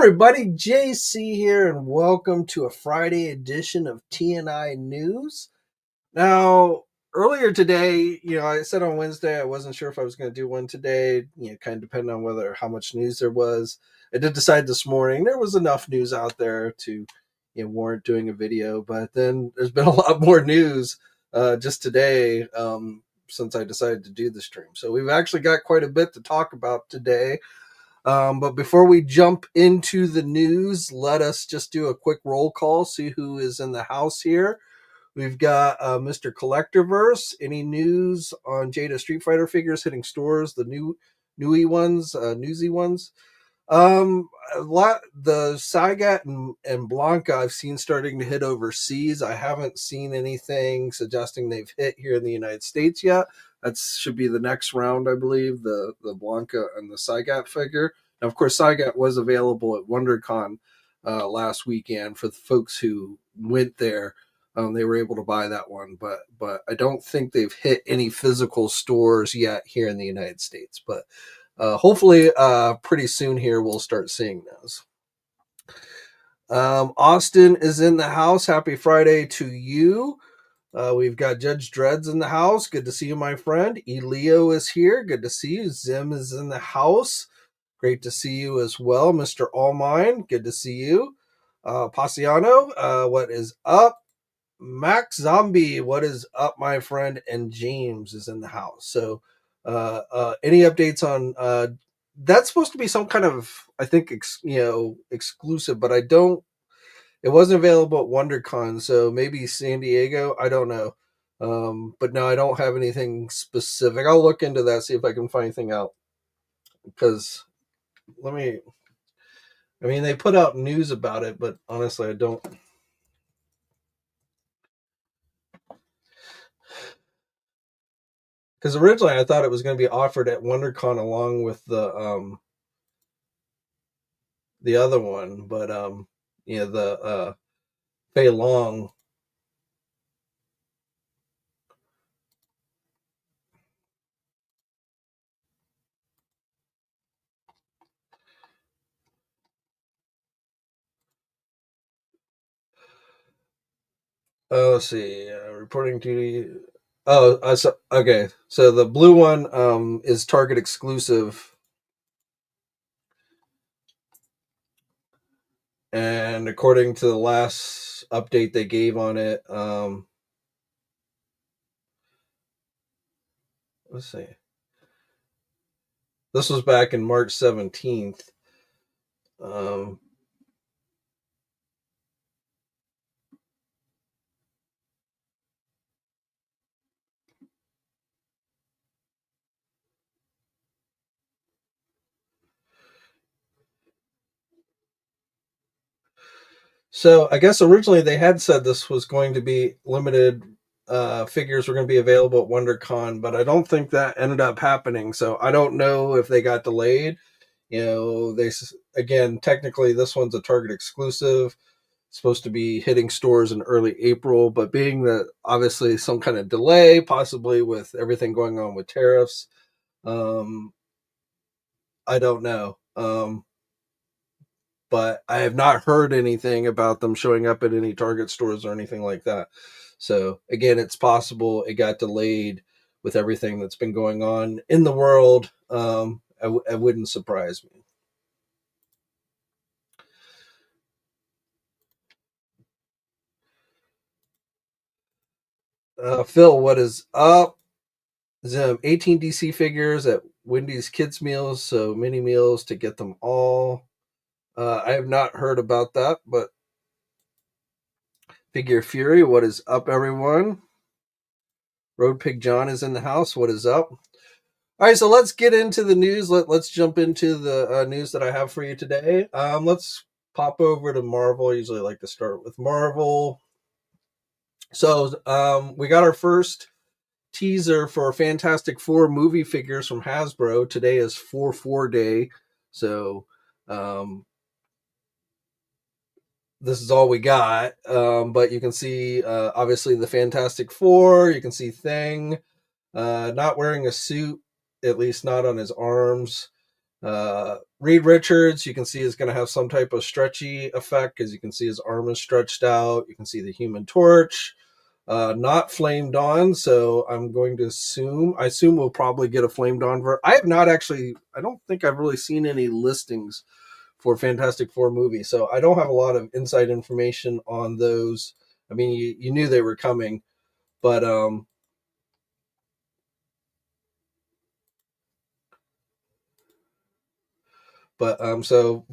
everybody, JC here, and welcome to a Friday edition of TNInews. Now, earlier today, I said on Wednesday I wasn't sure if I was going to do one today, kind of depending on how much news there was. I did decide this morning there was enough news out there to warrant doing a video, but then there's been a lot more news just today since I decided to do the stream. So we've actually got quite a bit to talk about today. But before we jump into the news, let us just do a quick roll call, see who is in the house here. We've got Mr. Collectorverse. Any news on Jada Street Fighter figures hitting stores? The newsy ones. The Sagat and Blanca I've seen starting to hit overseas. I haven't seen anything suggesting they've hit here in the United States yet. That should be the next round, I believe, the Blanca and the Sagat figure. Now, of course, Sagat was available at WonderCon last weekend for the folks who went there. They were able to buy that one, but I don't think they've hit any physical stores yet here in the United States. But hopefully, pretty soon here we'll start seeing those. Austin is in the house. Happy Friday to you. We've got Judge Dredd's in the house. Good to see you, my friend. Elio is here. Good to see you. Zim is in the house. Great to see you as well. Mr. Allmine, good to see you. Passiano, what is up? Max Zombie, what is up, my friend? And James is in the house. So any updates on that's supposed to be some kind of, I think, exclusive, but it wasn't available at WonderCon, so maybe San Diego. I don't know. But no, I don't have anything specific. I'll look into that, see if I can find anything out. Because they put out news about it, but honestly, I don't. Because originally I thought it was going to be offered at WonderCon along with the other one, but the Fei Long. Oh, let's see. Reporting duty. Oh, okay. So the blue one is Target exclusive. And according to the last update they gave on it, let's see. This was back in March 17th. So I guess originally they had said this was going to be limited figures were going to be available at WonderCon, but I don't think that ended up happening. So I don't know if they got delayed. Technically this one's a Target exclusive. It's supposed to be hitting stores in early April, but being that obviously some kind of delay, possibly with everything going on with tariffs, I don't know. But I have not heard anything about them showing up at any Target stores or anything like that. So again, it's possible it got delayed with everything that's been going on in the world. It wouldn't surprise me. Phil, what is up? 18 DC figures at Wendy's Kids Meals, so mini meals to get them all. I have not heard about that, but Figure Fury, what is up, everyone? Road Pig John is in the house. What is up? All right, so let's get into the news. Let's jump into the news that I have for you today. Let's pop over to Marvel. I usually like to start with Marvel. So we got our first teaser for Fantastic Four movie figures from Hasbro. Today is 4/4 day, so this is all we got. But you can see obviously the Fantastic Four. You can see Thing not wearing a suit, at least not on his arms. Reed Richards, you can see, is going to have some type of stretchy effect because you can see his arm is stretched out. You can see the Human Torch, not flamed on. So I'm going to I assume we'll probably get a flamed on. I have not actually, I don't think I've really seen any listings for Fantastic Four movies. So I don't have a lot of inside information on those. I mean, you knew they were coming, but so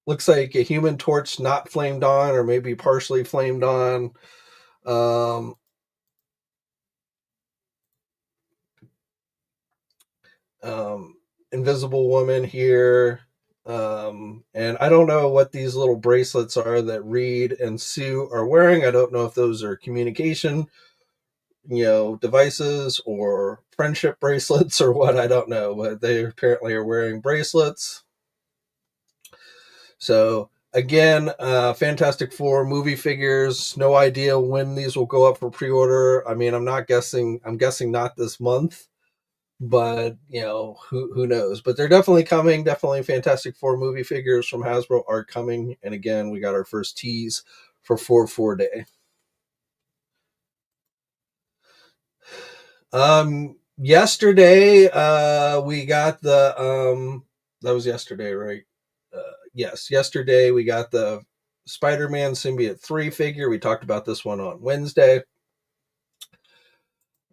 looks like a Human Torch not flamed on, or maybe partially flamed on. Um, Invisible Woman here. And I don't know what these little bracelets are that Reed and Sue are wearing. I don't know if those are communication, devices or friendship bracelets or what. I don't know, but they apparently are wearing bracelets. So again, Fantastic Four movie figures. No idea when these will go up for pre-order. I mean, I'm guessing not this month, but who knows? But they're definitely coming. Definitely Fantastic Four movie figures from Hasbro are coming. And again, we got our first tease for 4/4 Day. Yesterday, we got the that was yesterday, right? Yes, yesterday we got the Spider-Man Symbiote 3 figure. We talked about this one on Wednesday.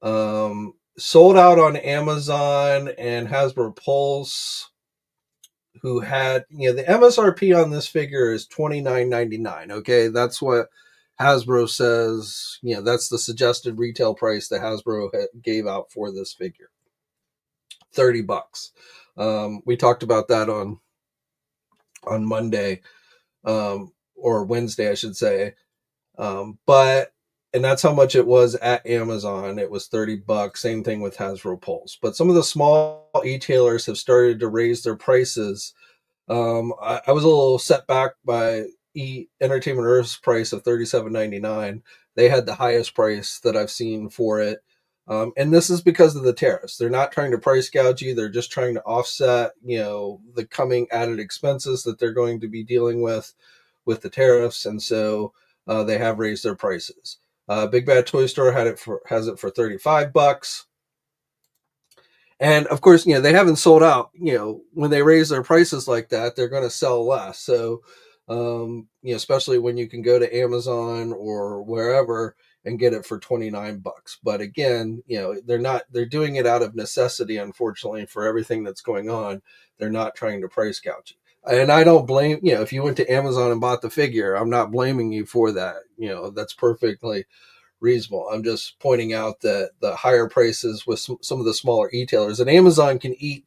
Sold out on Amazon and Hasbro Pulse, who had, the MSRP on this figure is $29.99. Okay, that's what Hasbro says. That's the suggested retail price that Hasbro gave out for this figure. $30. We talked about that on Monday, or Wednesday, I should say. But and that's how much it was at Amazon. It was $30. Same thing with Hasbro Pulse. But some of the small e-tailers have started to raise their prices. I was a little set back by Entertainment Earth's price of $37.99. They had the highest price that I've seen for it. And this is because of the tariffs. They're not trying to price gouge you. They're just trying to offset, the coming added expenses that they're going to be dealing with the tariffs. And so they have raised their prices. Big Bad Toy Store has it for $35. And of course, they haven't sold out. When they raise their prices like that, they're going to sell less. So, especially when you can go to Amazon or wherever and get it for $29. But again, they're doing it out of necessity, unfortunately, for everything that's going on. They're not trying to price gouge. And I don't blame, if you went to Amazon and bought the figure, I'm not blaming you for that. That's perfectly reasonable. I'm just pointing out that the higher prices with some of the smaller e-tailers, and Amazon can eat,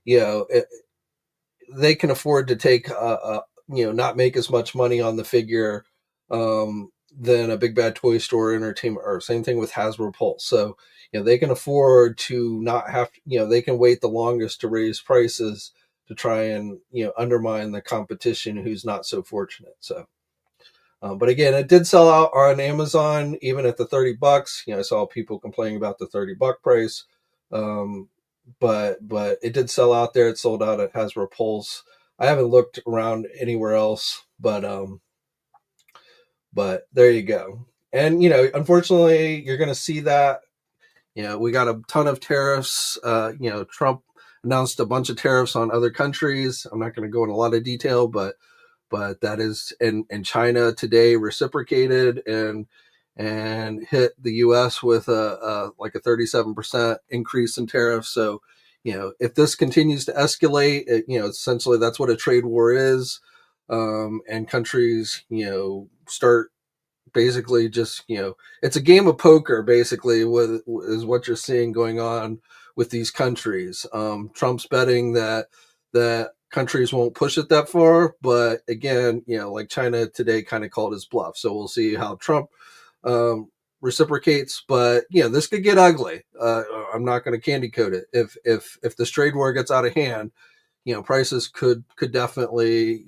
they can afford to take, not make as much money on the figure than a Big Bad Toy Store, Entertainment, or same thing with Hasbro Pulse. So, they can afford to not have, they can wait the longest to raise prices to try and, undermine the competition who's not so fortunate. So, but again, it did sell out on Amazon, even at the $30. I saw people complaining about the $30 price. But it did sell out there. It sold out at Hasbro Pulse. I haven't looked around anywhere else, but there you go. And unfortunately, you're going to see that. We got a ton of tariffs. Trump announced a bunch of tariffs on other countries. I'm not going to go in a lot of detail, but that is, and China today reciprocated and hit the U.S. with like a 37% increase in tariffs. So, if this continues to escalate, essentially that's what a trade war is, and countries, start basically just, it's a game of poker basically is what you're seeing going on with these countries. Trump's betting that countries won't push it that far, but again, like China today kind of called his bluff. So we'll see how Trump reciprocates, but this could get ugly. I'm not going to candy coat it. If this trade war gets out of hand, prices could definitely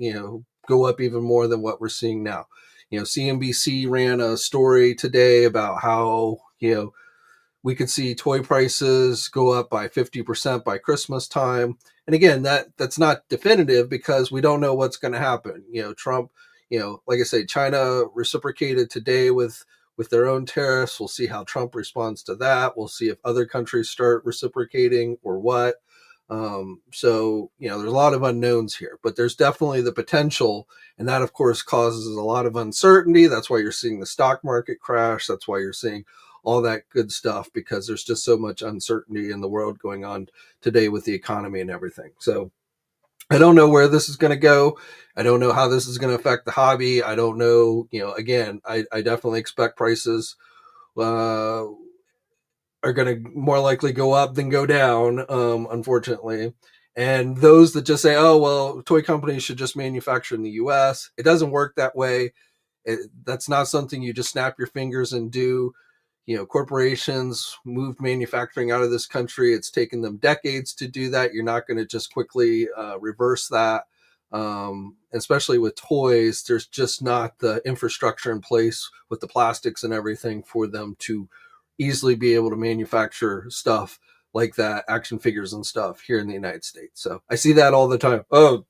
go up even more than what we're seeing now. CNBC ran a story today about how we could see toy prices go up by 50% by Christmas time. And again, that's not definitive because we don't know what's going to happen. Trump, like I say, China reciprocated today with their own tariffs. We'll see how Trump responds to that. We'll see if other countries start reciprocating or what. So, there's a lot of unknowns here, but there's definitely the potential. And that, of course, causes a lot of uncertainty. That's why you're seeing the stock market crash. That's why you're seeing all that good stuff, because there's just so much uncertainty in the world going on today with the economy and everything. So I don't know where this is going to go. I don't know how this is going to affect the hobby. I don't know. Again, I definitely expect prices uh, are going to more likely go up than go down, unfortunately. And those that just say, oh, well, toy companies should just manufacture in the US, it doesn't work that way. That's not something you just snap your fingers and do. Corporations moved manufacturing out of this country. It's taken them decades to do that. You're not going to just quickly reverse that. Especially with toys, there's just not the infrastructure in place with the plastics and everything for them to easily be able to manufacture stuff like that, action figures and stuff here in the United States. So I see that all the time. Oh,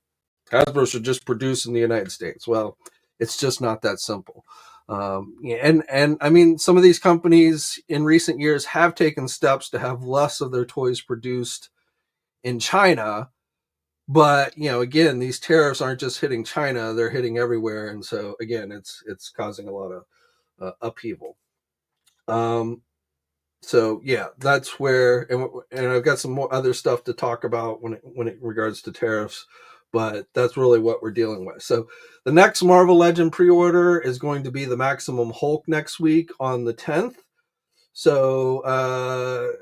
Hasbro should just produce in the United States. Well, it's just not that simple. And I mean, some of these companies in recent years have taken steps to have less of their toys produced in China. But, again, these tariffs aren't just hitting China, they're hitting everywhere. And so, again, it's causing a lot of upheaval. So yeah, that's where, and I've got some more other stuff to talk about when it regards to tariffs, but that's really what we're dealing with. So the next Marvel Legend pre-order is going to be the Maximum Hulk next week on the 10th. So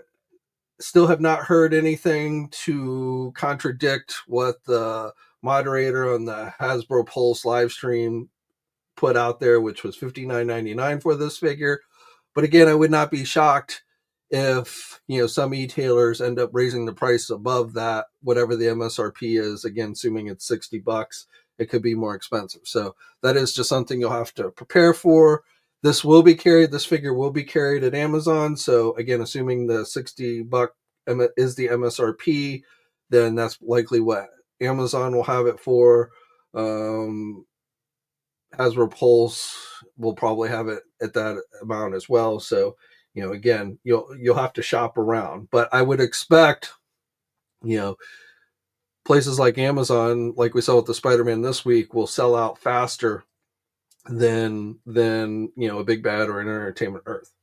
still have not heard anything to contradict what the moderator on the Hasbro Pulse live stream put out there, which was $59.99 for this figure. But again, I would not be shocked if some e-tailers end up raising the price above that, whatever the MSRP is. Again, assuming it's $60, it could be more expensive. So that is just something you'll have to prepare for. This figure will be carried at Amazon. So again, assuming the $60 is the MSRP, then that's likely what Amazon will have it for. Hasbro Pulse will probably have it at that amount as well. So, again, you'll have to shop around. But I would expect, places like Amazon, like we saw with the Spider-Man this week, will sell out faster than a Big Bad or an Entertainment Earth.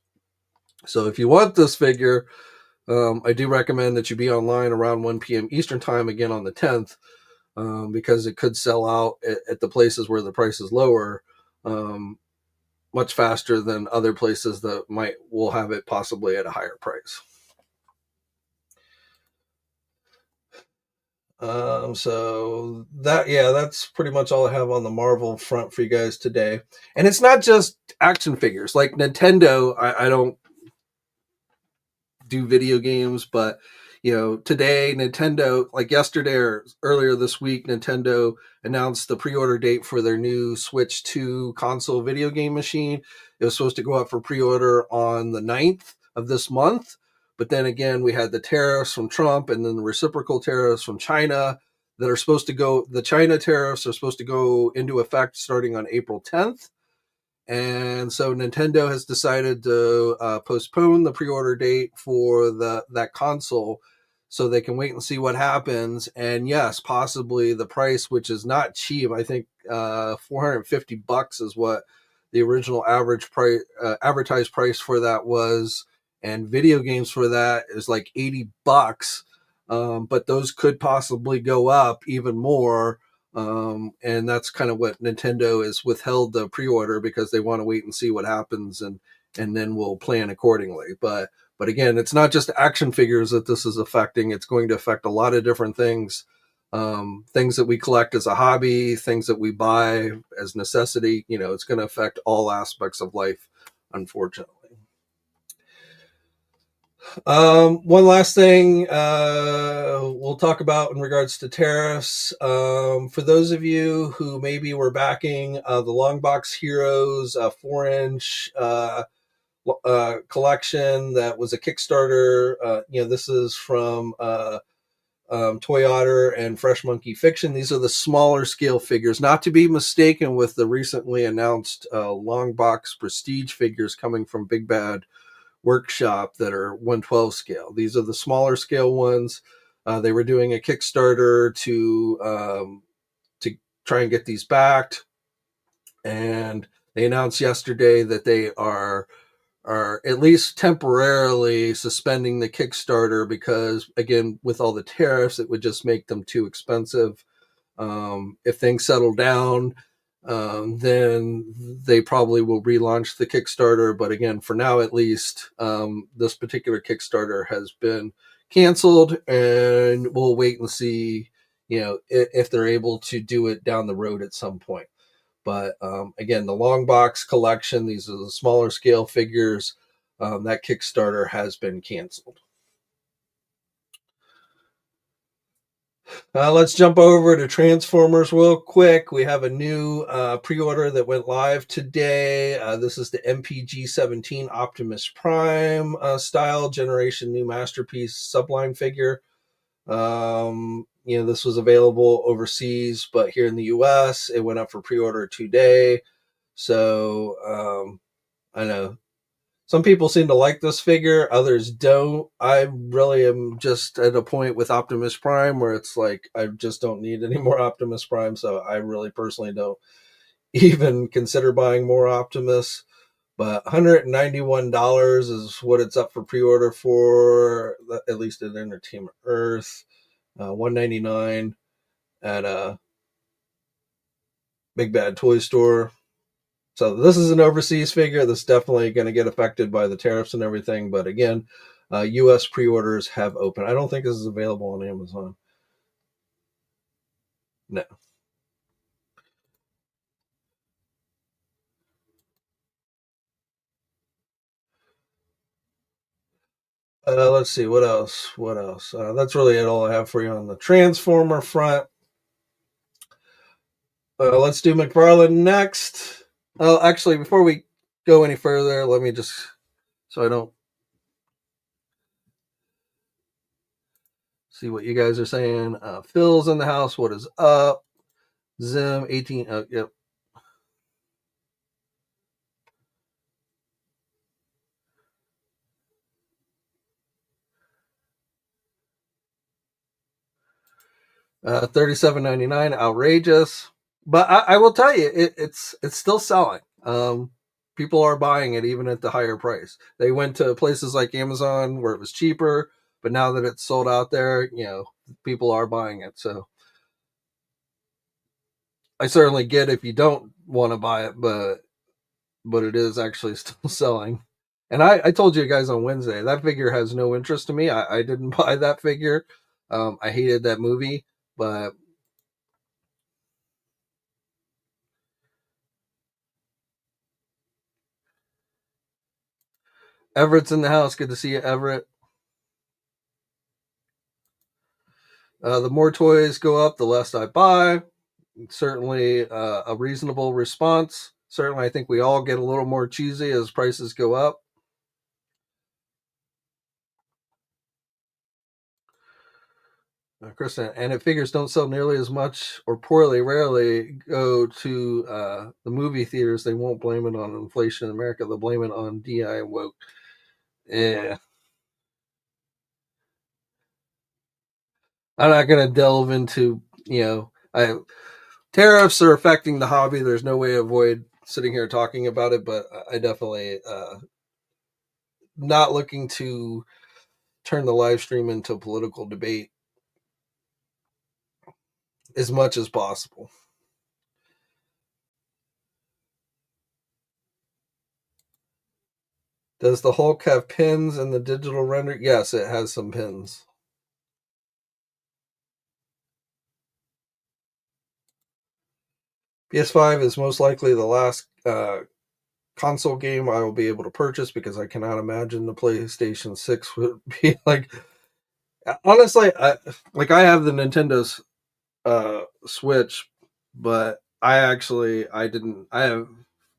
So if you want this figure, I do recommend that you be online around 1 p.m. Eastern time, again on the 10th. Because it could sell out at the places where the price is lower much faster than other places that will have it possibly at a higher price. So that's pretty much all I have on the Marvel front for you guys today. And it's not just action figures. Like Nintendo, I don't do video games, but today Nintendo, like yesterday or earlier this week, Nintendo announced the pre-order date for their new Switch 2 console video game machine. It was supposed to go up for pre-order on the 9th of this month, but then again we had the tariffs from Trump and then the reciprocal tariffs from China that are supposed to go. The China tariffs are supposed to go into effect starting on April 10th. And so Nintendo has decided to postpone the pre-order date for that console so they can wait and see what happens. And yes, possibly the price, which is not cheap. I think $450 is what the original advertised price for that was. And video games for that is like $80. But those could possibly go up even more. And that's kind of what Nintendo has withheld the pre-order because they want to wait and see what happens and then we'll plan accordingly. But again, it's not just action figures that this is affecting. It's going to affect a lot of different things. Things that we collect as a hobby, things that we buy as necessity. It's going to affect all aspects of life, unfortunately. One last thing we'll talk about in regards to tariffs. For those of you who maybe were backing the Longbox Heroes 4-inch collection that was a Kickstarter. This is from Toy Otter and Fresh Monkey Fiction. These are the smaller scale figures, not to be mistaken with the recently announced long box prestige figures coming from Big Bad Workshop that are 1/12 scale. These are the smaller scale ones. They were doing a Kickstarter to try and get these backed, and they announced yesterday that they are at least temporarily suspending the Kickstarter because, again, with all the tariffs, it would just make them too expensive. If things settle down, then they probably will relaunch the Kickstarter. But again, for now at least, this particular Kickstarter has been canceled, and we'll wait and see, if they're able to do it down the road at some point. But again, the long box collection, these are the smaller scale figures. That Kickstarter has been canceled. Let's jump over to Transformers real quick. We have a new pre-order that went live today. This is the MPG-17 Optimus Prime style generation new masterpiece subline figure. This was available overseas, but here in the US, it went up for pre-order today. So I know some people seem to like this figure, others don't. I really am just at a point with Optimus Prime where it's like I just don't need any more Optimus Prime, so I really personally don't even consider buying more Optimus. But $191 is what it's up for pre-order for, at least at Entertainment Earth. $199 at a Big Bad Toy Store. So this is an overseas figure that's definitely going to get affected by the tariffs and everything. But again, U.S. pre-orders have opened. I don't think this is available on Amazon. No. Let's see. What else? That's really all I have for you on the Transformer front. Let's do McFarlane next. Actually, before we go any further, let me just, so I don't see what you guys are saying. Phil's in the house. What is up? Zim 18. Yep. 37.99, outrageous. But I will tell you, it's still selling. People are buying it even at the higher price. They went to places like Amazon where it was cheaper, but now that it's sold out there, people are buying it. So I certainly get if you don't want to buy it, but it is actually still selling. And I told you guys on Wednesday that figure has no interest to me. I didn't buy that figure. I hated that movie, but Everett's in the house. Good to see you, Everett. The more toys go up, the less I buy. Certainly a reasonable response. Certainly, I think we all get a little more cheesy as prices go up. Kristen, and if figures don't sell nearly as much or poorly, rarely go to the movie theaters, they won't blame it on inflation in America. They'll blame it on DI and woke. Yeah. I'm not going to delve into, tariffs are affecting the hobby. There's no way to avoid sitting here talking about it, but I definitely not looking to turn the live stream into a political debate as much as possible. Does the Hulk have pins in the digital render? Yes, it has some pins. PS5 is most likely the last console game I will be able to purchase because I cannot imagine the PlayStation 6 would be like. Honestly, I have the Nintendo's Switch, but I have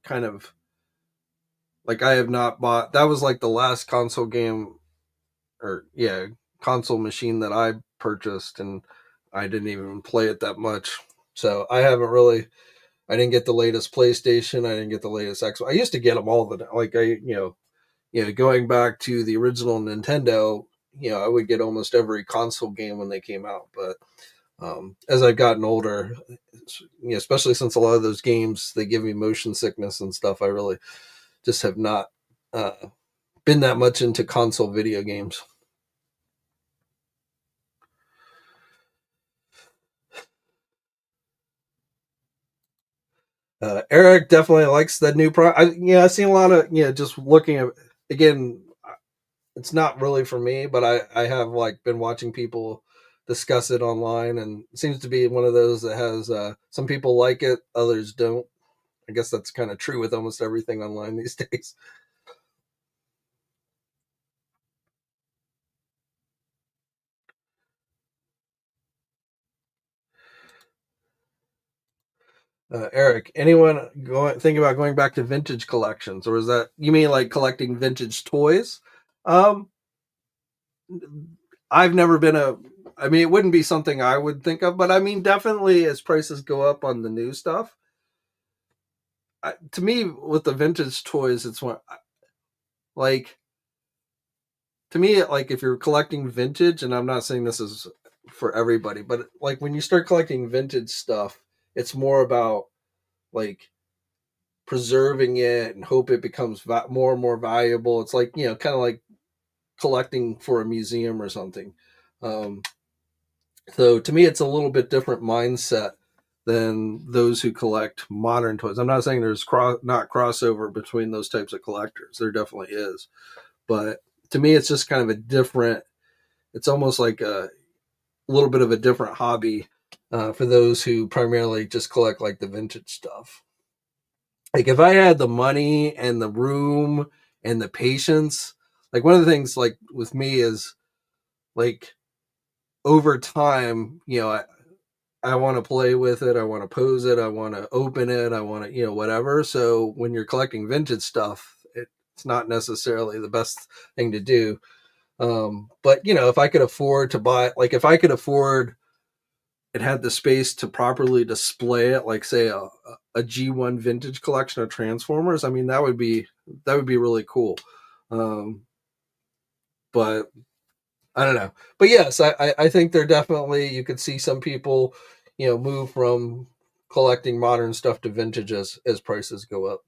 kind of like I have not bought. That was like the last console game, or yeah, console machine that I purchased, and I didn't even play it that much. So I haven't really. I didn't get the latest PlayStation. I didn't get the latest Xbox. I used to get them all the like going back to the original Nintendo. I would get almost every console game when they came out. But as I've gotten older, especially since a lot of those games they give me motion sickness and stuff, I really just have not uh, been that much into console video games. Eric definitely likes the new pro. I've seen a lot of just looking at again. It's not really for me, but I have like been watching people discuss it online, and it seems to be one of those that has some people like it, others don't. I guess that's kind of true with almost everything online these days. Eric, anyone think about going back to vintage collections, or is that you mean like collecting vintage toys? Um, I've never been a. I mean, it wouldn't be something I would think of, but I mean, definitely as prices go up on the new stuff. To me, with the vintage toys, it's one like to me, like if you're collecting vintage, and I'm not saying this is for everybody, but like when you start collecting vintage stuff, it's more about like preserving it and hope it becomes more and more valuable. It's like kind of like collecting for a museum or something. Um, so to me, it's a little bit different mindset than those who collect modern toys. I'm not saying there's not crossover between those types of collectors. There definitely is, but to me, it's just kind of a different. It's almost like a little bit of a different hobby for those who primarily just collect like the vintage stuff. Like if I had the money and the room and the patience, like one of the things like with me is like over time, I want to play with it, I want to pose it, I want to open it, I want to, whatever. So when you're collecting vintage stuff, it's not necessarily the best thing to do. But if I could afford to buy, like if I could afford it had the space to properly display it, like say a G1 vintage collection of Transformers. I mean, that would be really cool. Um, but I don't know. But yes, I think there definitely you could see some people, move from collecting modern stuff to vintage as prices go up.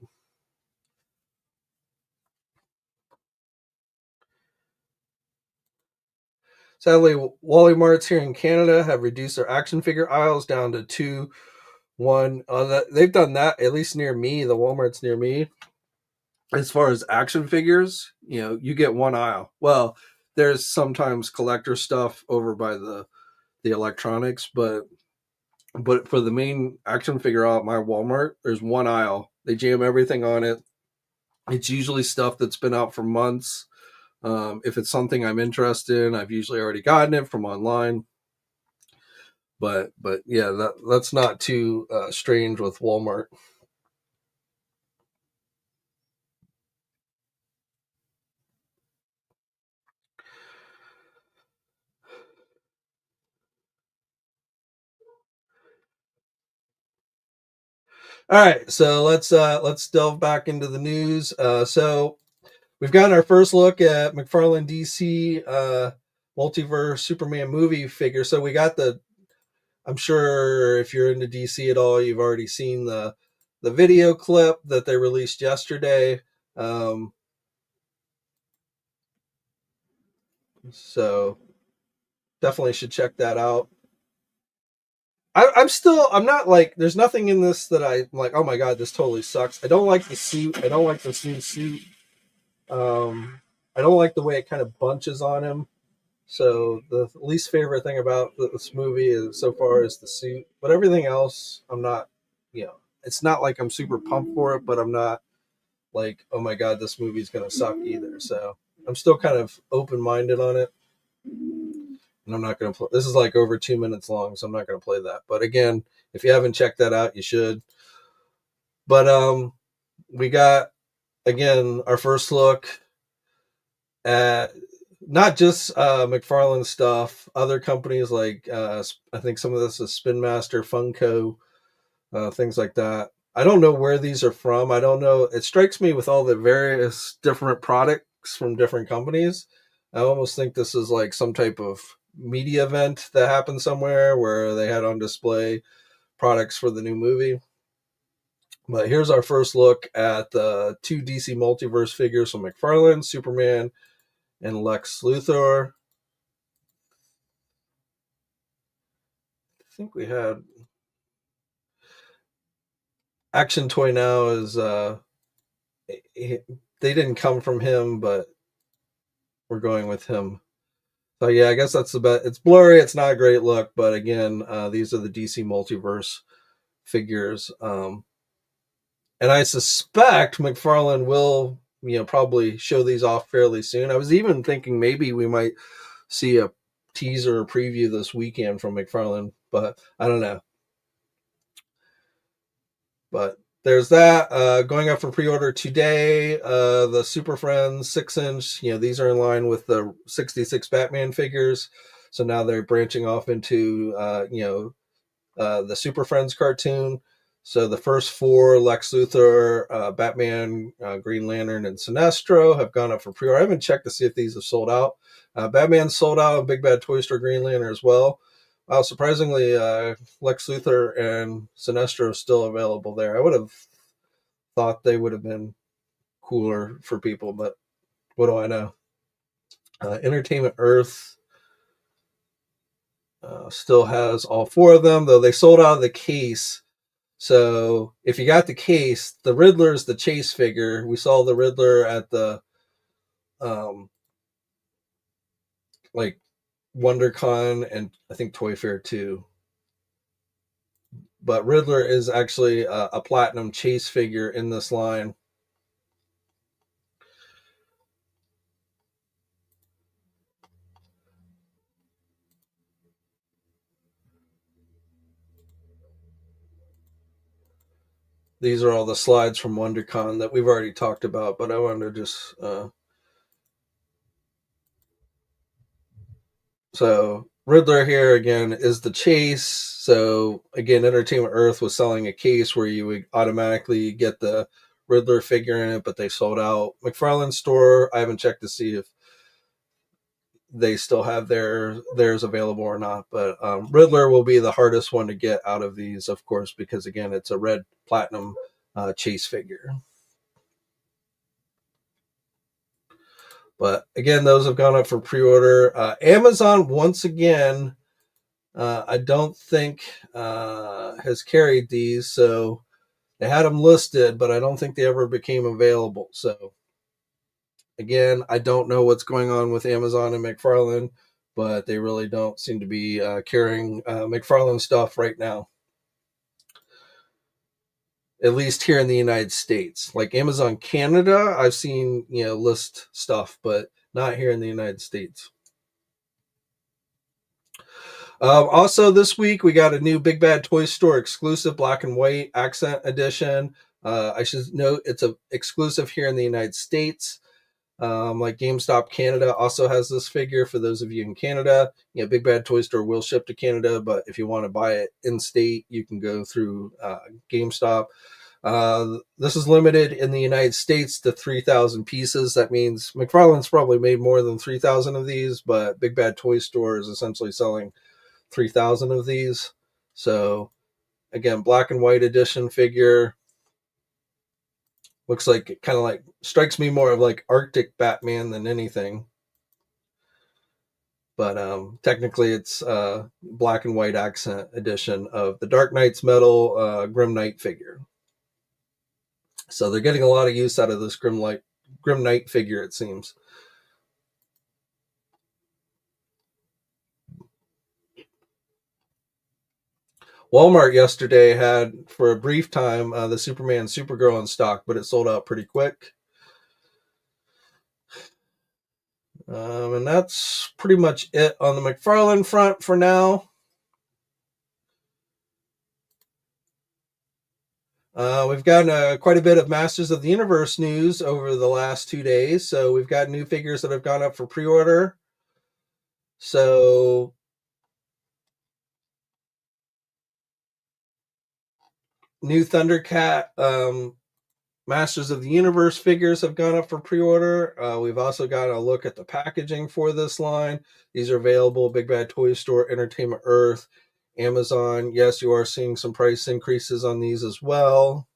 Sadly, Wally Marts here in Canada have reduced their action figure aisles down to two. One, they've done that at least near me. The Walmart's near me, as far as action figures, you get one aisle. Well, there's sometimes collector stuff over by the electronics, but for the main action figure aisle at my Walmart, there's one aisle. They jam everything on it. It's usually stuff that's been out for months. If it's something I'm interested in, I've usually already gotten it from online. But yeah, that's not too strange with Walmart. All right, so let's delve back into the news. So we've gotten our first look at McFarlane DC Multiverse Superman movie figure. So we got the. I'm sure if you're into DC at all, you've already seen the video clip that they released yesterday. Um, so definitely should check that out. I'm not like there's nothing in this that I'm like, oh my god, this totally sucks. I don't like the suit. I don't like this new suit. Um, I don't like the way it kind of bunches on him. So the least favorite thing about this movie is so far is the suit, but everything else, I'm not. It's not like I'm super pumped for it, but I'm not like, oh my god, this movie's gonna suck either. So I'm still kind of open minded on it, and I'm not gonna play. This is like over 2 minutes long, so I'm not gonna play that. But again, if you haven't checked that out, you should. But we got again, our first look at not just McFarlane stuff, other companies like I think some of this is Spin Master, Funko, things like that. I don't know where these are from. I don't know. It strikes me with all the various different products from different companies. I almost think this is like some type of media event that happened somewhere where they had on display products for the new movie. But here's our first look at the two DC Multiverse figures from McFarlane, Superman and Lex Luthor. I think we had Action Toy Now is they didn't come from him, but we're going with him. So yeah, I guess that's the best. It's blurry. It's not a great look, but again, these are the DC Multiverse figures, and I suspect McFarlane will, probably show these off fairly soon. I was even thinking maybe we might see a teaser or preview this weekend from McFarlane, but I don't know. But there's that going up for pre-order today. The Super Friends 6-inch, these are in line with the 66 Batman figures. So now they're branching off into, the Super Friends cartoon. So the first four, Lex Luthor, Batman, Green Lantern, and Sinestro, have gone up for pre-order. I haven't checked to see if these have sold out. Batman sold out, Big Bad Toy Store Green Lantern as well. Surprisingly, Lex Luthor and Sinestro are still available there. I would have thought they would have been cooler for people, but what do I know? Entertainment Earth still has all four of them, though they sold out of the case. So if you got the case, the Riddler's the chase figure. We saw the Riddler at the like WonderCon and I think Toy Fair too. But Riddler is actually a platinum chase figure in this line. These are all the slides from WonderCon that we've already talked about, but I wanted to just so Riddler here again is the chase. So again, Entertainment Earth was selling a case where you would automatically get the Riddler figure in it, but they sold out. McFarlane store, I haven't checked to see if they still have theirs available or not. But Riddler will be the hardest one to get out of these, of course, because again, it's a red platinum chase figure. But again, those have gone up for pre-order. Amazon once again, I don't think has carried these, so they had them listed, but I don't think they ever became available. So again, I don't know what's going on with Amazon and McFarlane, but they really don't seem to be carrying McFarlane stuff right now. At least here in the United States. Like Amazon Canada, I've seen, list stuff, but not here in the United States. Also, this week we got a new Big Bad Toy Store exclusive black and white accent edition. I should note it's a exclusive here in the United States. Like GameStop Canada also has this figure for those of you in Canada. Big Bad Toy Store will ship to Canada, but if you want to buy it in state, you can go through GameStop. This is limited in the United States to 3,000 pieces. That means McFarlane's probably made more than 3,000 of these, but Big Bad Toy Store is essentially selling 3,000 of these. So again, black and white edition figure. Looks like it kind of like strikes me more of like Arctic Batman than anything. But technically it's black and white accent edition of the Dark Knight's Metal Grim Knight figure. So they're getting a lot of use out of this Grim Knight figure, it seems. Walmart yesterday had, for a brief time, the Superman Supergirl in stock, but it sold out pretty quick. And that's pretty much it on the McFarlane front for now. We've gotten quite a bit of Masters of the Universe news over the last 2 days. So we've got new figures that have gone up for pre-order. So new Thundercat Masters of the Universe figures have gone up for pre-order. We've also got a look at the packaging for this line. These are available Big Bad Toy Store, Entertainment Earth, Amazon. Yes, you are seeing some price increases on these as well.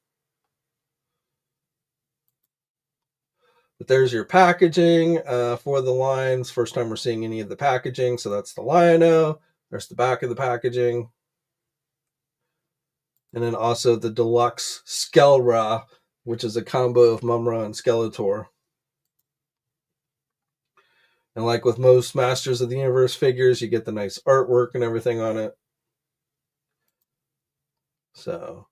But there's your packaging for the lines. First time we're seeing any of the packaging, so that's the Lion-O. There's the back of the packaging. And then also the deluxe Skelra, which is a combo of Mumra and Skeletor. And like with most Masters of the Universe figures, you get the nice artwork and everything on it. So,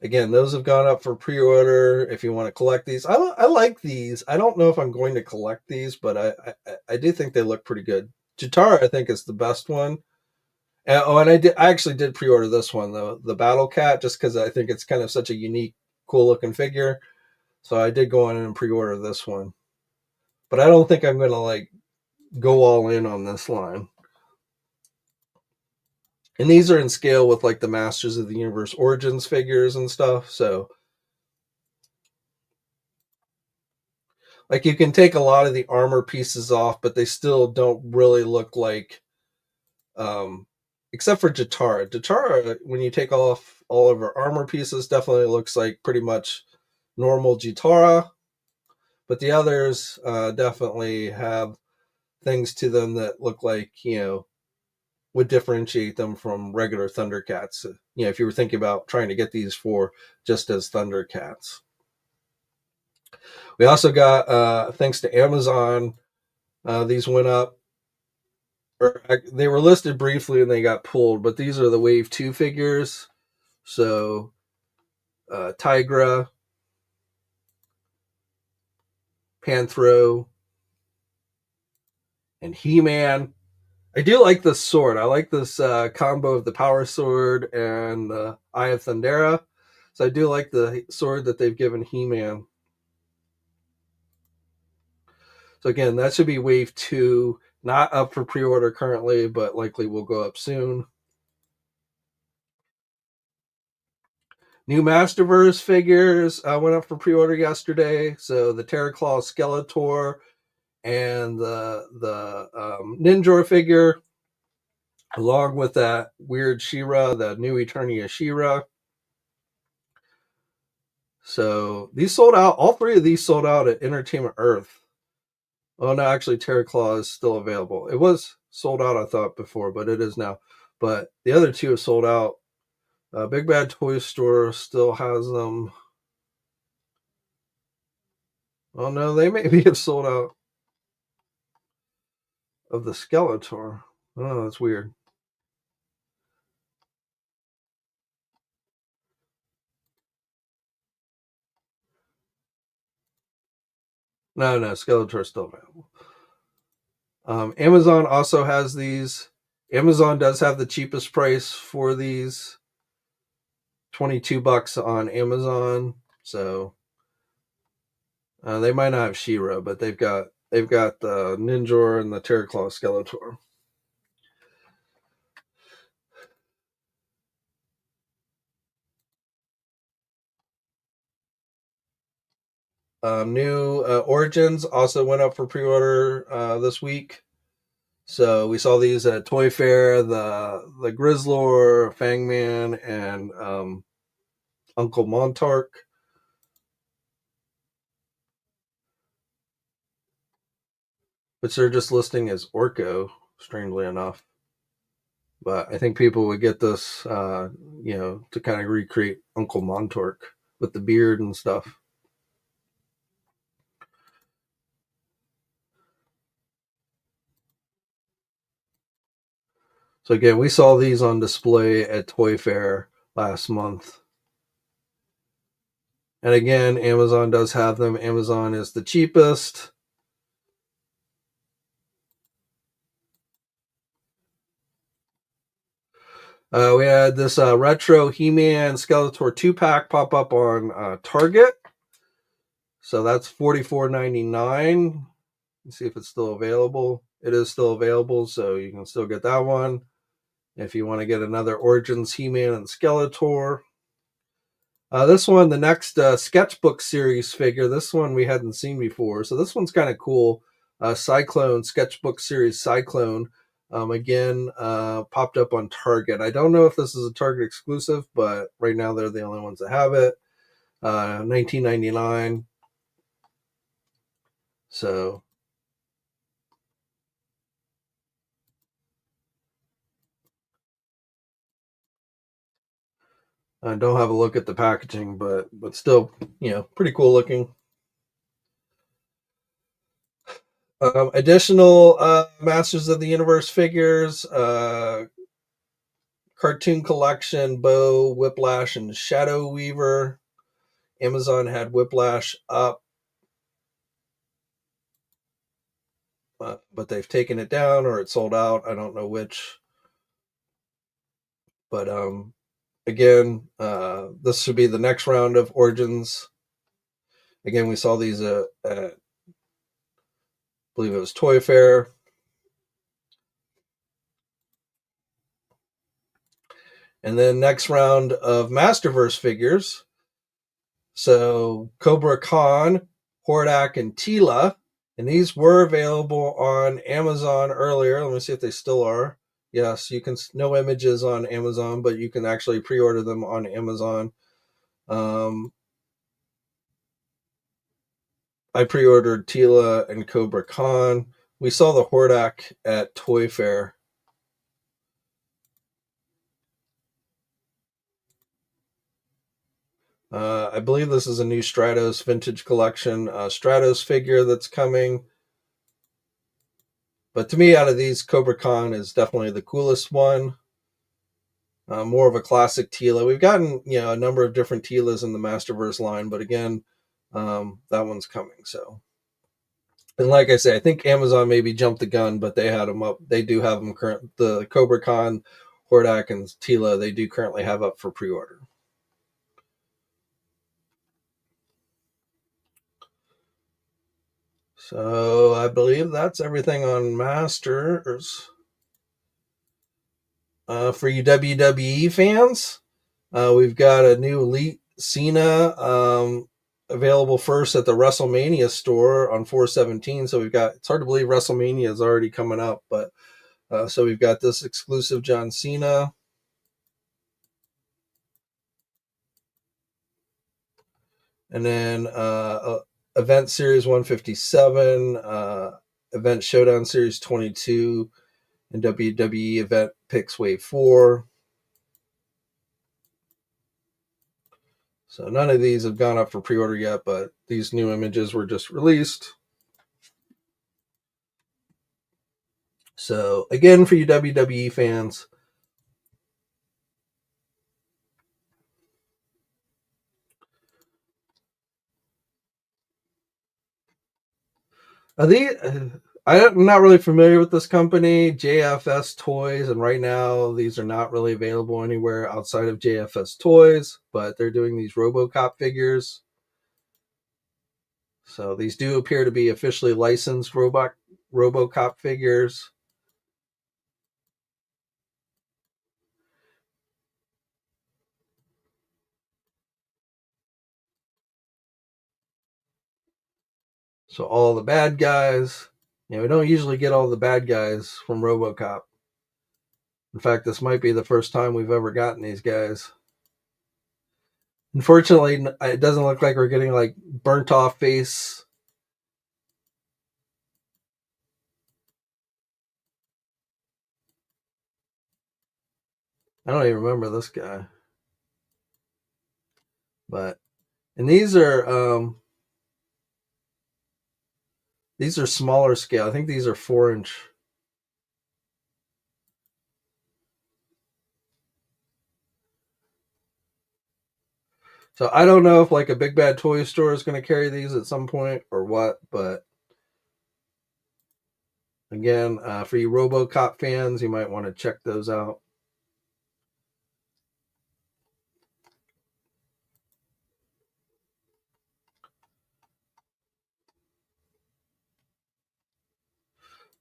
again, those have gone up for pre-order if you want to collect these. I like these. I don't know if I'm going to collect these, but I do think they look pretty good. Jitara, I think, is the best one. And I actually did pre-order this one, the Battle Cat, just because I think it's kind of such a unique, cool-looking figure. So I did go on and pre-order this one. But I don't think I'm going to go all in on this line. And these are in scale with the Masters of the Universe Origins figures and stuff. So you can take a lot of the armor pieces off, but they still don't really look like except for Jitara. Jitara, when you take off all of her armor pieces, definitely looks like pretty much normal Jitara. But the others definitely have things to them that look like, would differentiate them from regular Thundercats. If you were thinking about trying to get these for just as Thundercats. We also got, thanks to Amazon, these went up. They were listed briefly and they got pulled, but these are the Wave 2 figures. So, Tigra, Panthro, and He-Man. I do like this sword. I like this combo of the Power Sword and the Eye of Thundera. So I do like the sword that they've given He-Man. So again, that should be Wave 2. Not up for pre-order currently, but likely will go up soon. New Masterverse figures went up for pre-order yesterday. So the Terraclaw Skeletor and the Ninja figure, along with that weird She-Ra, the new Eternia She-Ra. So these sold out. All three of these sold out at Entertainment Earth. Oh no, actually Terraclaw is still available. It was sold out, I thought, before, but it is now. But the other two are sold out. Big Bad Toy Store still has them. Oh no, they maybe have sold out of the Skeletor. Oh, that's weird. No, Skeletor is still available. Amazon also has these. Amazon does have the cheapest price for these. $22 on Amazon. So they might not have She-Ra, but they've got the Ninja and the Terraclaw Skeletor. New Origins also went up for pre-order this week. So we saw these at Toy Fair. The Grizzlor, Fangman, and Uncle Montark. Which they're just listing as Orko, strangely enough. But I think people would get this, to kind of recreate Uncle Montark with the beard and stuff. So again, we saw these on display at Toy Fair last month. And again, Amazon does have them. Amazon is the cheapest. We had this retro He-Man Skeletor 2-pack pop up on Target. So that's $44.99. Let's see if it's still available. It is still available, so you can still get that one. If you want to get another Origins He-Man and Skeletor. This one, the next sketchbook series figure, this one we hadn't seen before. So this one's kind of cool. Cyclone, sketchbook series Cyclone. Again, popped up on Target. I don't know if this is a Target exclusive, but right now they're the only ones that have it. $19.99. So I don't have a look at the packaging, but still, pretty cool looking. Additional Masters of the Universe figures, cartoon collection, Bo, Whiplash, and Shadow Weaver. Amazon had Whiplash up, but they've taken it down or it sold out. I don't know which. But again, this should be the next round of Origins. Again, we saw these at, I believe it was Toy Fair. And then next round of Masterverse figures. So Cobra Khan, Hordak, and Tila. And these were available on Amazon earlier. Let me see if they still are. Yes, you can, no images on Amazon, but you can actually pre-order them on Amazon. I pre-ordered Tila and Cobra Khan. We saw the Hordak at Toy Fair. I believe this is a new Stratos vintage collection Stratos figure that's coming. But to me, out of these, Cobra Khan is definitely the coolest one. More of a classic Tila. We've gotten a number of different Tilas in the Masterverse line, but again, that one's coming. So, and like I say, I think Amazon maybe jumped the gun, but they had them up. They do have them current. The Cobra Khan, Hordak, and Tila they do currently have up for pre-order. So I believe that's everything on Masters. For you WWE fans, we've got a new Elite Cena available first at the WrestleMania store on 4/17. So we've got, it's hard to believe WrestleMania is already coming up, but so we've got this exclusive John Cena. And then Event Series 157, Event Showdown Series 22, and WWE Event Picks Wave 4. So none of these have gone up for pre-order yet, but these new images were just released. So again, for you WWE fans, I'm not really familiar with this company, JFS Toys, and right now these are not really available anywhere outside of JFS Toys, but they're doing these Robocop figures. So these do appear to be officially licensed Robocop figures. So all the bad guys, we don't usually get all the bad guys from Robocop. In fact, this might be the first time we've ever gotten these guys. Unfortunately, it doesn't look like we're getting like burnt off face. I don't even remember this guy. But and these are smaller scale. I think these are 4-inch. So I don't know if like a Big Bad Toy Store is going to carry these at some point or what, but again, for you RoboCop fans, you might want to check those out.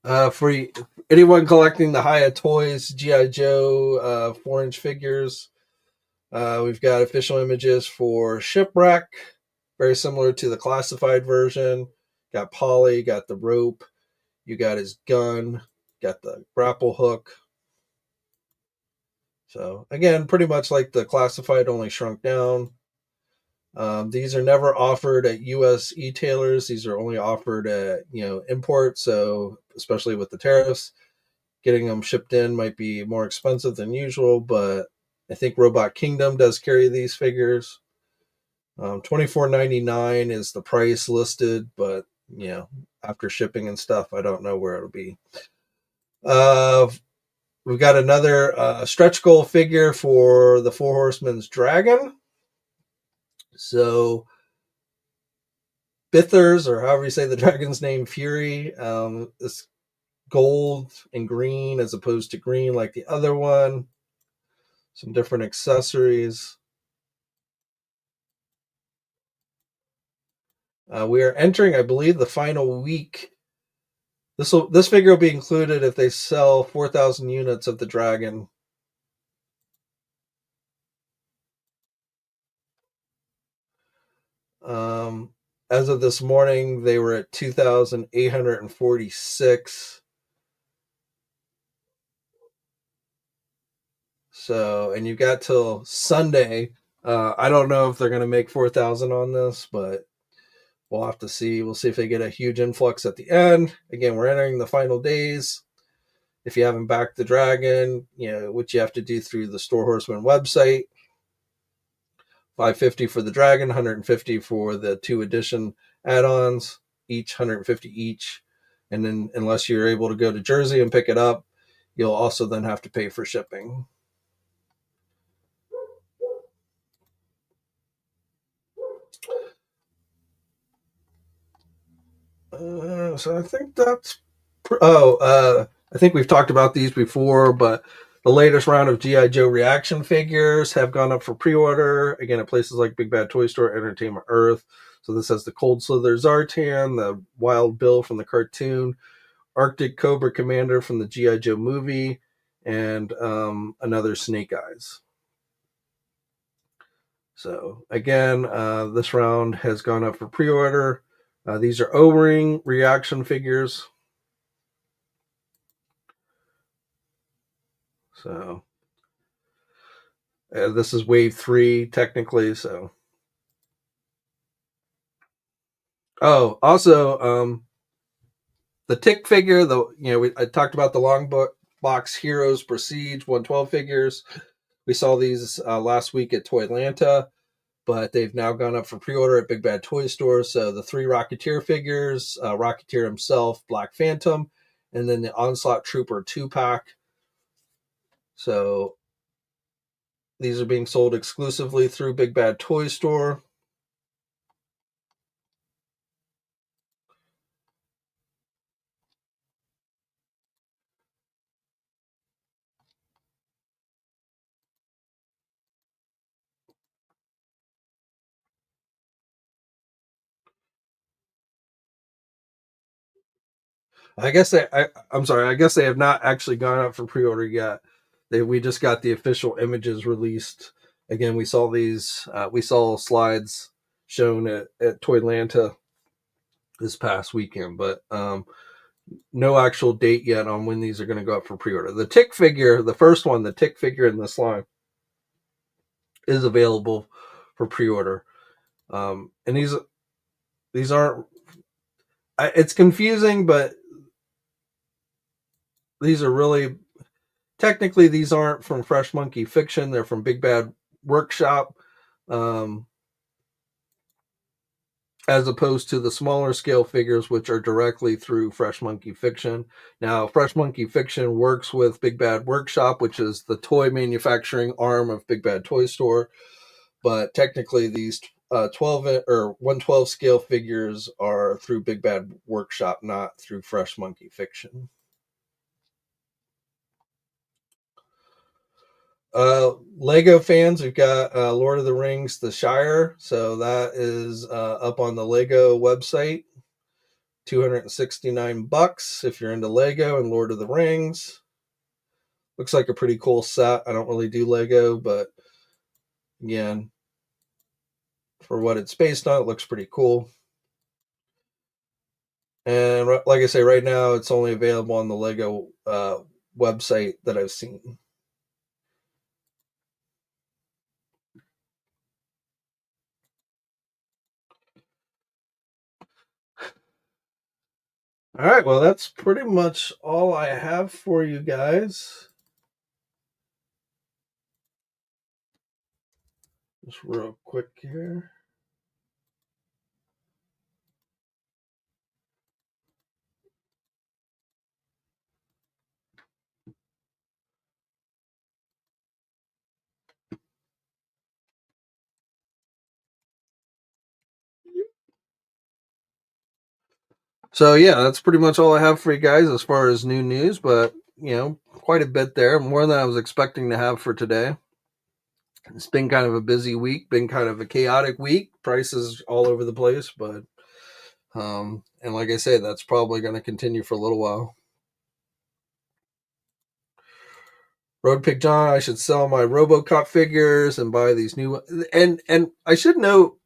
For anyone collecting the Hiya Toys GI Joe 4-inch figures, we've got official images for Shipwreck, very similar to the classified version. Got Polly, got the rope, you got his gun, got the grapple hook. So again, pretty much like the classified, only shrunk down. These are never offered at U.S. e-tailers. These are only offered at import. So especially with the tariffs, getting them shipped in might be more expensive than usual. But I think Robot Kingdom does carry these figures. $24.99 is the price listed, but after shipping and stuff, I don't know where it'll be. We've got another stretch goal figure for the Four Horsemen's Dragon. So Bithers, or however you say the dragon's name, Fury, is gold and green as opposed to green like the other one. Some different accessories. We are entering, I believe, the final week. This figure will be included if they sell 4,000 units of the dragon. As of this morning, they were at 2,846. So, and you got till Sunday. I don't know if they're going to make 4,000 on this, but we'll have to see. We'll see if they get a huge influx at the end. Again, we're entering the final days. If you haven't backed the dragon, what you have to do through the Store Horseman website. $550 for the dragon, $150 for the 2 edition add-ons, each $150 each. And then unless you're able to go to Jersey and pick it up, you'll also then have to pay for shipping. So I think that's. I think we've talked about these before, but the latest round of GI Joe reaction figures have gone up for pre-order again at places like Big Bad Toy Store, Entertainment Earth. So this has the Cold Slither Zartan, the Wild Bill from the cartoon, Arctic Cobra Commander from the GI Joe movie, and another Snake Eyes. So again, this round has gone up for pre-order. These are O-ring reaction figures. So this is wave 3 technically. So also the Tick figure. I talked about the long box Heroes Prestige 112 figures. We saw these last week at Toylanta, but they've now gone up for pre-order at Big Bad Toy Store. So the 3 Rocketeer figures, Rocketeer himself, Black Phantom, and then the Onslaught Trooper 2-pack. So these are being sold exclusively through Big Bad Toy Store. I'm sorry. I guess they have not actually gone up for pre-order yet. We just got the official images released. Again, we saw these. We saw slides shown at Toylanta this past weekend, but no actual date yet on when these are going to go up for pre-order. The Tick figure, the first one, the Tick figure in this line, is available for pre-order. And these aren't. It's confusing, but these are really technically these aren't from Fresh Monkey Fiction. They're from Big Bad Workshop, as opposed to the smaller scale figures, which are directly through Fresh Monkey Fiction. Now, Fresh Monkey Fiction works with Big Bad Workshop, which is the toy manufacturing arm of Big Bad Toy Store. But technically, these 12 or 112 scale figures are through Big Bad Workshop, not through Fresh Monkey Fiction. Lego fans, we've got Lord of the Rings, The Shire. So that is up on the Lego website. $269 if you're into Lego and Lord of the Rings. Looks like a pretty cool set. I don't really do Lego, but again, for what it's based on, it looks pretty cool. And like I say, right now it's only available on the Lego website that I've seen. All right, well, that's pretty much all I have for you guys. Just real quick here. So yeah, that's pretty much all I have for you guys as far as new news, but quite a bit there, more than I was expecting to have for today. It's been kind of a busy week, been kind of a chaotic week, prices all over the place, but and like I say, that's probably going to continue for a little while. Road Pig John, I should sell my Robocop figures and buy these new. And I should note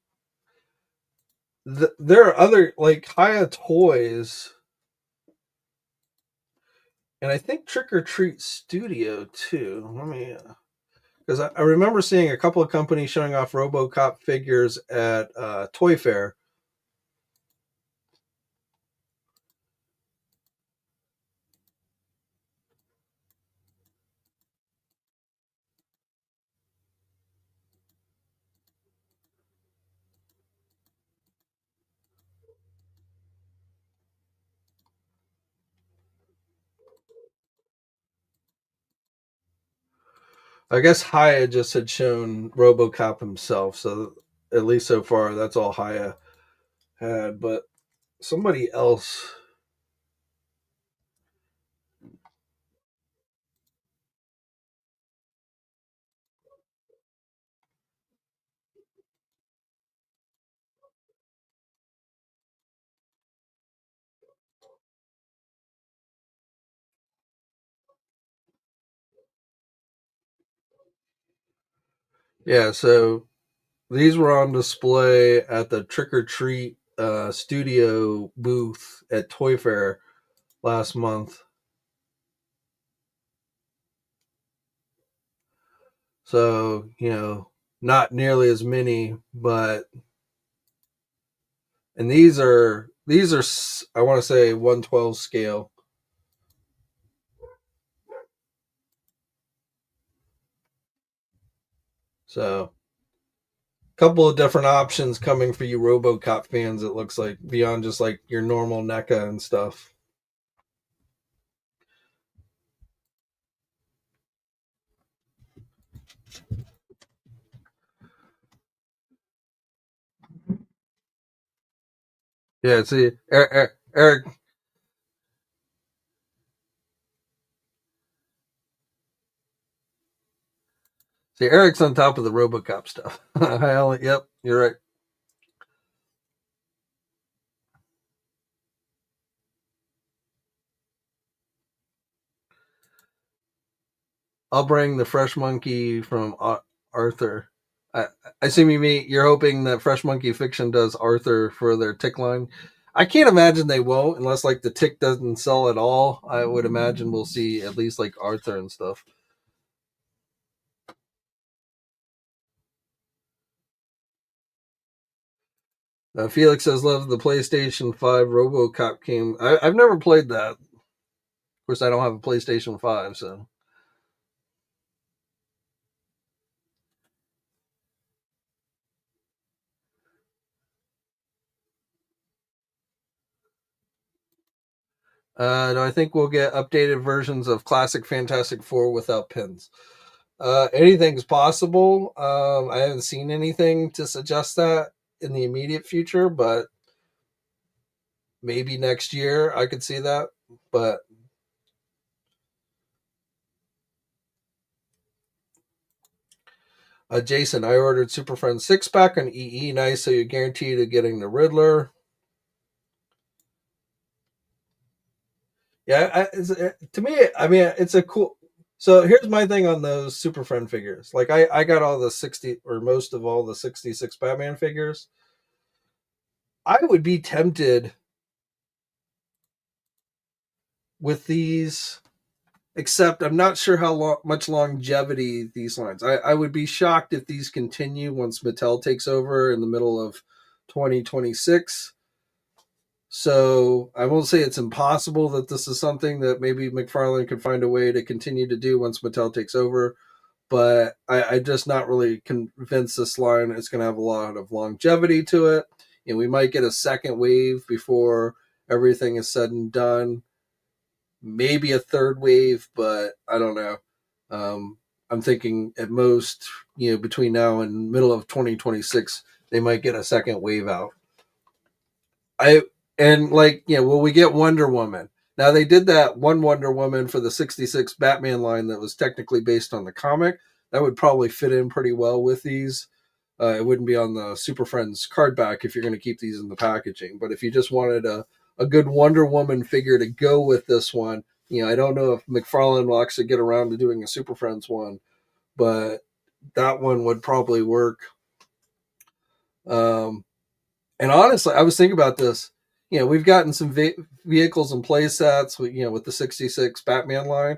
there are other like Hiya Toys, and I think Trick or Treat Studio too. Let me, because I remember seeing a couple of companies showing off Robocop figures at Toy Fair. I guess Hiya just had shown Robocop himself, so at least so far, that's all Hiya had. But somebody else, yeah. So these were on display at the Trick or Treat Studio booth at Toy Fair last month. So not nearly as many, but and these are I want to say 112 scale. So a couple of different options coming for you RoboCop fans. It looks like beyond just like your normal NECA and stuff. Yeah, see, Eric, see, Eric's on top of the RoboCop stuff. Yep, you're right. I'll bring the fresh monkey from Arthur. I, I assume you're hoping that Fresh Monkey Fiction does Arthur for their Tick line. I can't imagine they won't unless like the Tick doesn't sell at all. I would imagine we'll see at least like Arthur and stuff. Felix says love the PlayStation 5 RoboCop game. I've never played that. Of course, I don't have a PlayStation 5, so. No, I think we'll get updated versions of Classic Fantastic Four without pins. Anything's possible. I haven't seen anything to suggest that in the immediate future, but maybe next year I could see that. But Jason, I ordered Super Friends 6 pack on EE. Nice, so you're guaranteed of getting the Riddler. Yeah, to me, I mean, it's a cool. So here's my thing on those Super Friend figures. Like I got all the 60 or most of all the 66 Batman figures. I would be tempted with these, except I'm not sure how much longevity these lines. I would be shocked if these continue once Mattel takes over in the middle of 2026. So I won't say it's impossible that this is something that maybe McFarlane could find a way to continue to do once Mattel takes over. But I'm just not really convinced this line is going to have a lot of longevity to it. And we might get a second wave before everything is said and done. Maybe a third wave, but I don't know. I'm thinking at most, between now and middle of 2026, they might get a second wave out. I and like will we get Wonder Woman? Now they did that one Wonder Woman for the '66 Batman line that was technically based on the comic. That would probably fit in pretty well with these. It wouldn't be on the Super Friends card back if you're going to keep these in the packaging. But if you just wanted a good Wonder Woman figure to go with this one, I don't know if McFarlane will actually get around to doing a Super Friends one, but that one would probably work. Um, And honestly, I was thinking about this. We've gotten some vehicles and play sets with the 66 Batman line.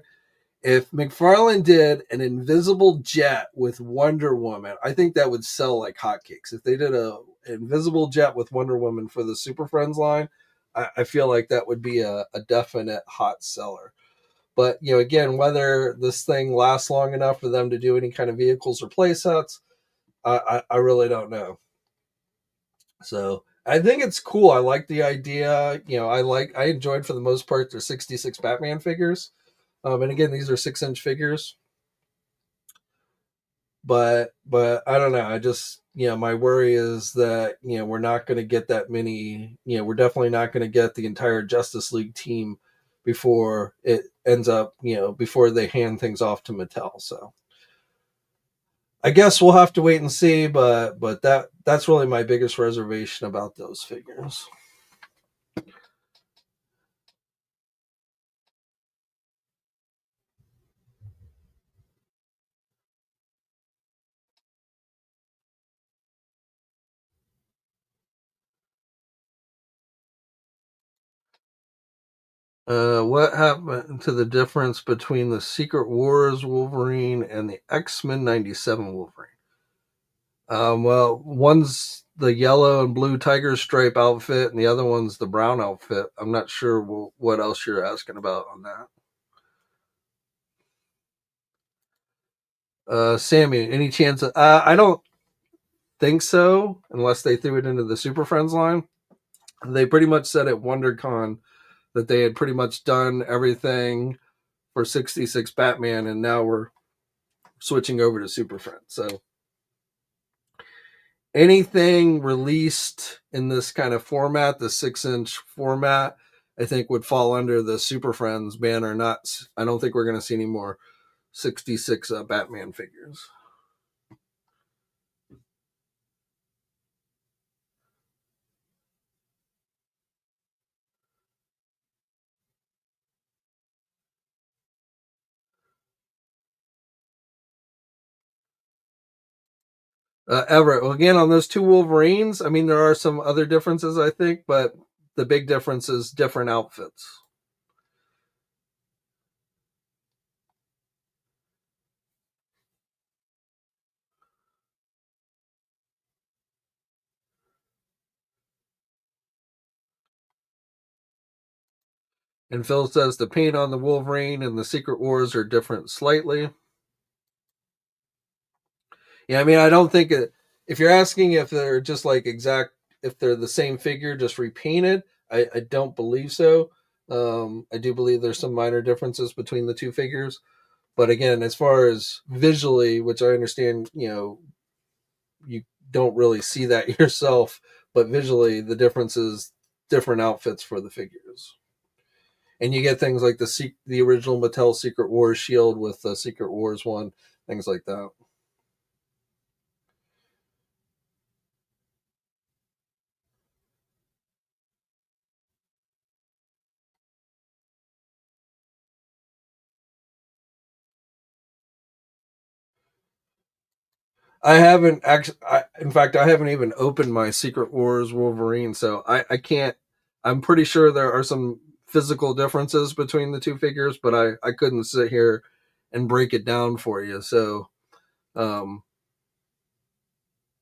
If McFarlane did an invisible jet with Wonder Woman, I think that would sell like hotcakes. If they did a invisible jet with Wonder Woman for the Super Friends line, I feel like that would be a definite hot seller. But again, whether this thing lasts long enough for them to do any kind of vehicles or play sets, I really don't know. So I think it's cool. I like the idea. I enjoyed for the most part the 66 Batman figures. And again, these are 6-inch figures. But I don't know. I just my worry is that we're not going to get that many. We're definitely not going to get the entire Justice League team before it ends up. Before they hand things off to Mattel. So I guess we'll have to wait and see. But that's really my biggest reservation about those figures. What happened to the difference between the Secret Wars Wolverine and the X-Men '97 Wolverine? Well, one's the yellow and blue tiger stripe outfit, and the other one's the brown outfit. I'm not sure what else you're asking about on that. Sammy, any chance? I don't think so, unless they threw it into the Super Friends line. They pretty much said at WonderCon that they had pretty much done everything for '66 Batman, and now we're switching over to Super Friends. So anything released in this kind of format, the 6-inch format, I think would fall under the Super Friends banner. Not, I don't think we're going to see any more 66 Batman figures. Everett, well, again, on those two Wolverines, I mean, there are some other differences, I think, but the big difference is different outfits. And Phil says the paint on the Wolverine and the Secret Wars are different slightly. Yeah, I mean, I don't think if you're asking if they're just like if they're the same figure, just repainted, I don't believe so. I do believe there's some minor differences between the two figures. But again, as far as visually, which I understand, you don't really see that yourself, but visually, the difference is different outfits for the figures. And you get things like the original Mattel Secret Wars shield with the Secret Wars one, things like that. I haven't actually. In fact, I haven't even opened my Secret Wars Wolverine, so I can't. I'm pretty sure there are some physical differences between the two figures, but I couldn't sit here and break it down for you. So um,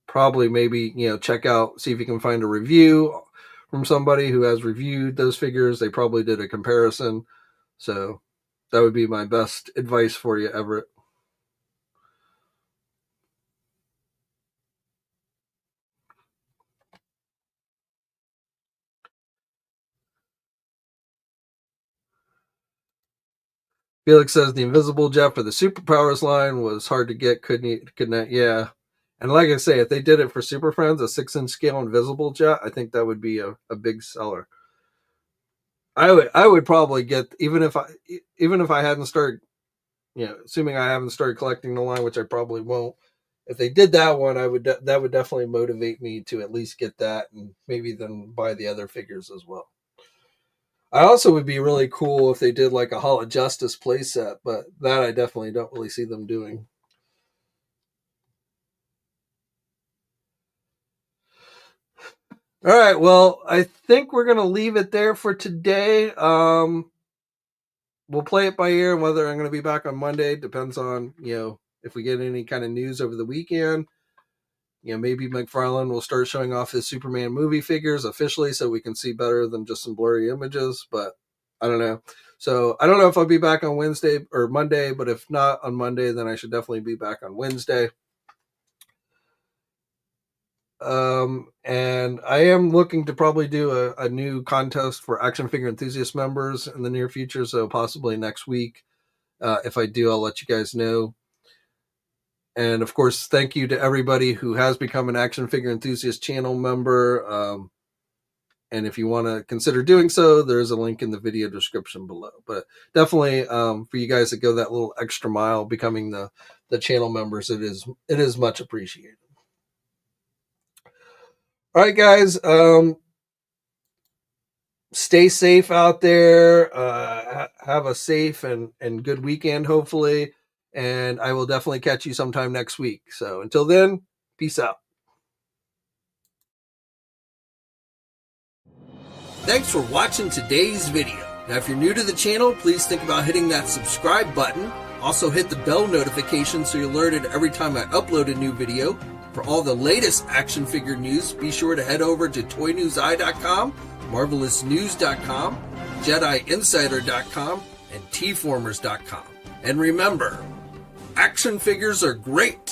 probably maybe check out, see if you can find a review from somebody who has reviewed those figures. They probably did a comparison, so that would be my best advice for you, Everett. Felix says the Invisible Jet for the Superpowers line was hard to get. Couldn't. Yeah. And like I say, if they did it for Super Friends, a 6-inch scale Invisible Jet, I think that would be a big seller. I would probably get, even if I hadn't started, assuming I haven't started collecting the line, which I probably won't. If they did that one, that would definitely motivate me to at least get that, and maybe then buy the other figures as well. I also would be really cool if they did like a Hall of Justice playset, but that I definitely don't really see them doing. All right, well, I think we're gonna leave it there for today. We'll play it by ear, and whether I'm gonna be back on Monday depends on if we get any kind of news over the weekend. Maybe McFarlane will start showing off his Superman movie figures officially, so we can see better than just some blurry images. But I don't know. So I don't know if I'll be back on Wednesday or Monday, but if not on Monday, then I should definitely be back on Wednesday. And I am looking to probably do a new contest for action figure enthusiast members in the near future, so possibly next week. If I do, I'll let you guys know. And of course, thank you to everybody who has become an action figure enthusiast channel member. And if you want to consider doing so, there's a link in the video description below. But definitely, for you guys that go that little extra mile, becoming the channel members, it is much appreciated. All right, guys. Stay safe out there. Have a safe and good weekend, hopefully. And I will definitely catch you sometime next week. So until then, peace out. Thanks for watching today's video. Now, if you're new to the channel, please think about hitting that subscribe button. Also hit the bell notification so you're alerted every time I upload a new video. For all the latest action figure news, be sure to head over to ToyNewsEye.com, MarvelousNews.com, JediInsider.com, and TFormers.com. And remember, action figures are great,